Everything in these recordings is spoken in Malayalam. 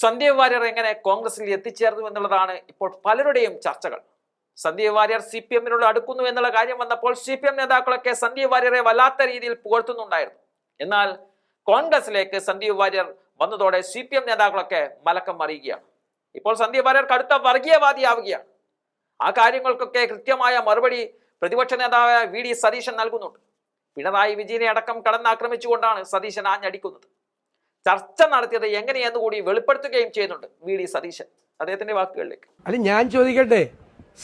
സന്ദീപ് വാര്യർ എങ്ങനെ കോൺഗ്രസിൽ എത്തിച്ചേർന്നു എന്നുള്ളതാണ് ഇപ്പോൾ പലരുടെയും ചർച്ചകൾ. സന്ദീപ് വാര്യർ CPM-നോട് അടുക്കുന്നു എന്നുള്ള കാര്യം വന്നപ്പോൾ CPM നേതാക്കളൊക്കെ സന്ദീപ് വാര്യരെ വല്ലാത്ത രീതിയിൽ പുകഴ്ത്തുന്നുണ്ടായിരുന്നു. എന്നാൽ കോൺഗ്രസിലേക്ക് സന്ദീപ് വാര്യർ വന്നതോടെ CPM നേതാക്കളൊക്കെ മലക്കം മറിയുകയാണ്. ഇപ്പോൾ സന്ദീപ് വാര്യർ കടുത്ത വർഗീയവാദിയാവുകയാണ്. ആ കാര്യങ്ങൾക്കൊക്കെ കൃത്യമായ മറുപടി പ്രതിപക്ഷ നേതാവായ VD സതീശൻ നൽകുന്നുണ്ട്. പിണറായി വിജയനെ അടക്കം കടന്നാക്രമിച്ചുകൊണ്ടാണ് സതീശൻ ആഞ്ഞടിക്കുന്നത്. ചർച്ച നടത്തിയത് എങ്ങനെയെന്ന് കൂടി വെളിപ്പെടുത്തുകയും ചെയ്യുന്നുണ്ട് VD സതീശൻ. അദ്ദേഹത്തിന്റെ വാക്കുകളിലേക്ക്. അല്ല, ഞാൻ ചോദിക്കട്ടെ,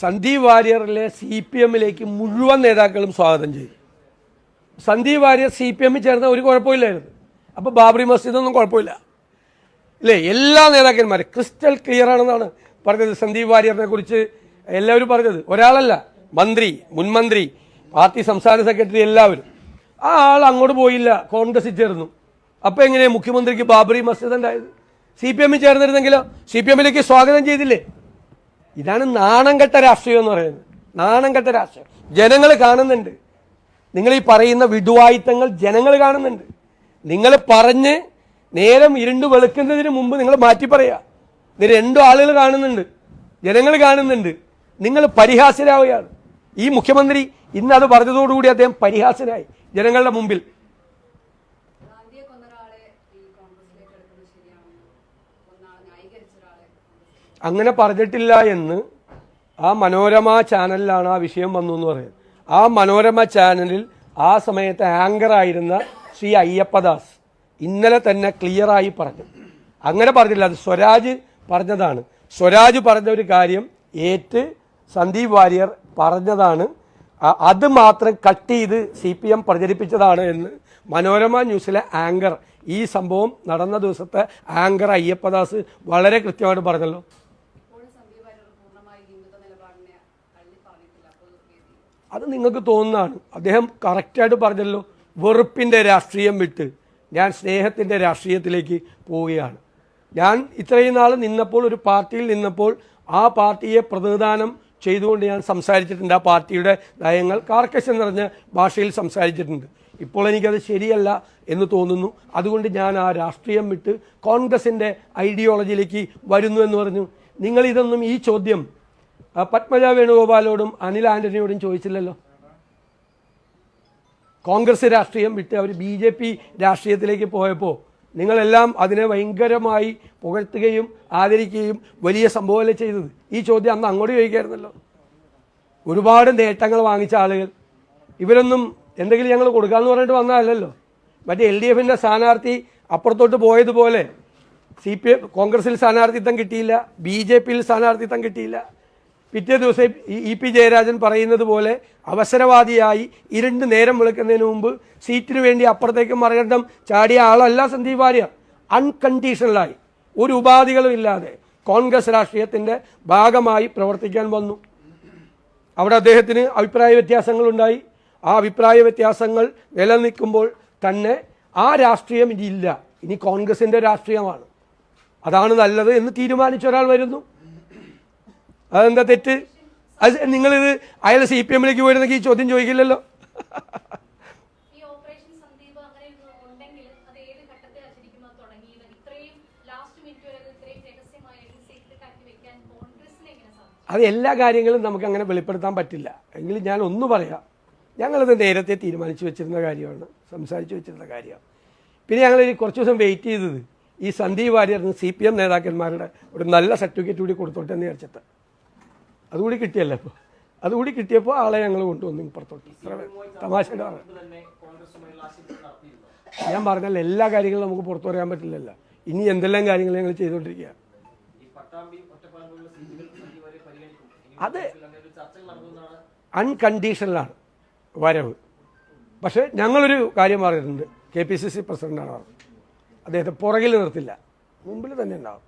സന്ദീപ് വാര്യറിലെ CPM-ലേക്ക് മുഴുവൻ നേതാക്കളും സ്വാഗതം ചെയ്തു. സന്ദീപ് വാര്യർ CPM-ൽ ചേർന്ന ഒരു കുഴപ്പമില്ലായിരുന്നു. അപ്പോൾ ബാബറി മസ്ജിദൊന്നും കുഴപ്പമില്ല അല്ലേ? എല്ലാ നേതാക്കന്മാരും ക്രിസ്റ്റൽ ക്ലിയർ ആണെന്നാണ് പറഞ്ഞത്. സന്ദീപ് വാര്യറിനെ കുറിച്ച് എല്ലാവരും പറഞ്ഞത് ഒരാളല്ല, മന്ത്രി, മുൻമന്ത്രി, പാർട്ടി സംസ്ഥാന സെക്രട്ടറി, എല്ലാവരും. ആ ആൾ അങ്ങോട്ട് പോയില്ല, കോൺഗ്രസിൽ ചേർന്നു. അപ്പോൾ എങ്ങനെയാണ് മുഖ്യമന്ത്രിക്ക് ബാബറി മസ്ജിദ് ഉണ്ടായത്? CPM-ൽ ചേർന്നിരുന്നെങ്കിലോ CPM-ലേക്ക് സ്വാഗതം ചെയ്തില്ലേ? ഇതാണ് നാണം കെട്ട രാഷ്ട്രീയം എന്ന് പറയുന്നത്. നാണം കെട്ട രാഷ്ട്രീയം ജനങ്ങൾ കാണുന്നുണ്ട്. നിങ്ങൾ ഈ പറയുന്ന വിടുവായിത്തങ്ങൾ ജനങ്ങൾ കാണുന്നുണ്ട്. നിങ്ങൾ പറഞ്ഞ് നേരം ഇരുണ്ട് വെളുക്കുന്നതിന് മുമ്പ് നിങ്ങൾ മാറ്റി പറയുക. ഇത് രണ്ടും ആളുകൾ കാണുന്നുണ്ട്, ജനങ്ങൾ കാണുന്നുണ്ട്. നിങ്ങൾ പരിഹാസ്യരാവുകയാണ്. ഈ മുഖ്യമന്ത്രി ഇന്ന് അത് പറഞ്ഞതോടുകൂടി അദ്ദേഹം പരിഹാസ്യനായി ജനങ്ങളുടെ മുമ്പിൽ. അങ്ങനെ പറഞ്ഞിട്ടില്ല എന്ന് ആ മനോരമ ചാനലിലാണ് ആ വിഷയം വന്നു എന്ന് പറയുന്നത്. ആ മനോരമ ചാനലിൽ ആ സമയത്ത് ആങ്കറായിരുന്ന ശ്രീ അയ്യപ്പദാസ് ഇന്നലെ തന്നെ ക്ലിയറായി പറഞ്ഞു. അങ്ങനെ പറഞ്ഞില്ല, അത് സ്വരാജ് പറഞ്ഞതാണ്. സ്വരാജ് പറഞ്ഞ ഒരു കാര്യം ഏറ്റ് സന്ദീപ് വാര്യർ പറഞ്ഞതാണ്. അത് മാത്രം കട്ട് ചെയ്ത് CPM പ്രചരിപ്പിച്ചതാണ് എന്ന് മനോരമ ന്യൂസിലെ ആങ്കർ, ഈ സംഭവം നടന്ന ദിവസത്തെ ആങ്കർ അയ്യപ്പദാസ് വളരെ കൃത്യമായിട്ട് പറഞ്ഞല്ലോ. അത് നിങ്ങൾക്ക് തോന്നുന്നതാണ്. അദ്ദേഹം കറക്റ്റായിട്ട് പറഞ്ഞല്ലോ, വെറുപ്പിൻ്റെ രാഷ്ട്രീയം വിട്ട് ഞാൻ സ്നേഹത്തിൻ്റെ രാഷ്ട്രീയത്തിലേക്ക് പോവുകയാണ്. ഞാൻ ഇത്രയും നാൾ നിന്നപ്പോൾ, ഒരു പാർട്ടിയിൽ നിന്നപ്പോൾ ആ പാർട്ടിയെ പ്രതിനിധാനം ചെയ്തുകൊണ്ട് ഞാൻ സംസാരിച്ചിട്ടുണ്ട്. ആ പാർട്ടിയുടെ നയങ്ങൾ കാർക്കശ്യം നിറഞ്ഞ ഭാഷയിൽ സംസാരിച്ചിട്ടുണ്ട്. ഇപ്പോൾ എനിക്കത് ശരിയല്ല എന്ന് തോന്നുന്നു. അതുകൊണ്ട് ഞാൻ ആ രാഷ്ട്രീയം വിട്ട് കോൺഗ്രസിൻ്റെ ഐഡിയോളജിയിലേക്ക് വരുന്നു എന്ന് പറഞ്ഞു. നിങ്ങളിതൊന്നും, ഈ ചോദ്യം പത്മജ വേണുഗോപാലോടും അനിൽ ആന്റണിയോടും ചോദിച്ചില്ലല്ലോ. കോൺഗ്രസ് രാഷ്ട്രീയം വിട്ട് അവർ BJP രാഷ്ട്രീയത്തിലേക്ക് പോയപ്പോൾ നിങ്ങളെല്ലാം അതിനെ ഭയങ്കരമായി പുകഴ്ത്തുകയും ആദരിക്കുകയും വലിയ സംഭവമല്ലേ ചെയ്തത്. ഈ ചോദ്യം അന്ന് അങ്ങോട്ട് ചോദിക്കായിരുന്നല്ലോ. ഒരുപാട് നേട്ടങ്ങൾ വാങ്ങിച്ച ആളുകൾ, ഇവരൊന്നും എന്തെങ്കിലും ഞങ്ങൾ കൊടുക്കാമെന്ന് പറഞ്ഞിട്ട് വന്നതല്ലല്ലോ. മറ്റേ LDF-ൻ്റെ സ്ഥാനാർത്ഥി അപ്പുറത്തോട്ട് പോയതുപോലെ കോൺഗ്രസിൽ സ്ഥാനാർത്ഥിത്വം കിട്ടിയില്ല, BJP-യിൽ സ്ഥാനാർത്ഥിത്വം കിട്ടിയില്ല. പിറ്റേ ദിവസം EP ജയരാജൻ പറയുന്നത് പോലെ അവസരവാദിയായി ഇരുണ്ട് നേരം വിളിക്കുന്നതിന് മുമ്പ് സീറ്റിന് വേണ്ടി അപ്പുറത്തേക്ക് മറികടം ചാടിയ ആളല്ല സന്ദീപ് വാര്യർ. അൺകണ്ടീഷണലായി, ഒരു ഉപാധികളും ഇല്ലാതെ കോൺഗ്രസ് രാഷ്ട്രീയത്തിൻ്റെ ഭാഗമായി പ്രവർത്തിക്കാൻ വന്നു. അവിടെ അദ്ദേഹത്തിന് അഭിപ്രായ വ്യത്യാസങ്ങളുണ്ടായി. ആ അഭിപ്രായ വ്യത്യാസങ്ങൾ നിലനിൽക്കുമ്പോൾ തന്നെ ആ രാഷ്ട്രീയം ഇനിയില്ല, ഇനി കോൺഗ്രസിൻ്റെ രാഷ്ട്രീയമാണ്, അതാണ് നല്ലത് എന്ന് തീരുമാനിച്ച ഒരാൾ വരുന്നു. അതെന്താ തെറ്റ്? അത് നിങ്ങളിത് അയാൾ CPM-ലേക്ക് പോയിരുന്നെങ്കിൽ ഈ ചോദ്യം ചോദിക്കില്ലല്ലോ. അത് എല്ലാ കാര്യങ്ങളും നമുക്കങ്ങനെ വെളിപ്പെടുത്താൻ പറ്റില്ല. എങ്കിലും ഞാൻ ഒന്ന് പറയാം, ഞങ്ങളത് നേരത്തെ തീരുമാനിച്ചു വെച്ചിരുന്ന കാര്യമാണ്, സംസാരിച്ചു വെച്ചിരുന്ന കാര്യമാണ്. പിന്നെ ഞങ്ങൾ കുറച്ച് ദിവസം വെയിറ്റ് ചെയ്തത് ഈ സന്ദീപ് വാര്യറിന് CPM നേതാക്കന്മാരുടെ ഒരു നല്ല സർട്ടിഫിക്കറ്റ് കൂടി കൊടുത്തോട്ടെ എന്ന് വിചാരിച്ചിട്ട്. അതുകൂടി കിട്ടിയല്ലോ. ഇപ്പോൾ അതുകൂടി കിട്ടിയപ്പോൾ ആളെ ഞങ്ങൾ കൊണ്ടുവന്നു പുറത്തോട്ട്. തമാശയുടെ ഞാൻ പറഞ്ഞല്ലോ, എല്ലാ കാര്യങ്ങളും നമുക്ക് പുറത്തു പറയാൻ പറ്റില്ലല്ലോ. ഇനി എന്തെല്ലാം കാര്യങ്ങൾ ഞങ്ങൾ ചെയ്തുകൊണ്ടിരിക്കുകയാണ്. അത് അൺകണ്ടീഷണലാണ് വരവ്. പക്ഷേ ഞങ്ങളൊരു കാര്യം പറഞ്ഞിട്ടുണ്ട്, KPCC പ്രസിഡന്റാണ് പറഞ്ഞത്, അദ്ദേഹത്തെ പുറകിൽ നിർത്തില്ല, മുമ്പിൽ തന്നെ ഉണ്ടാവും.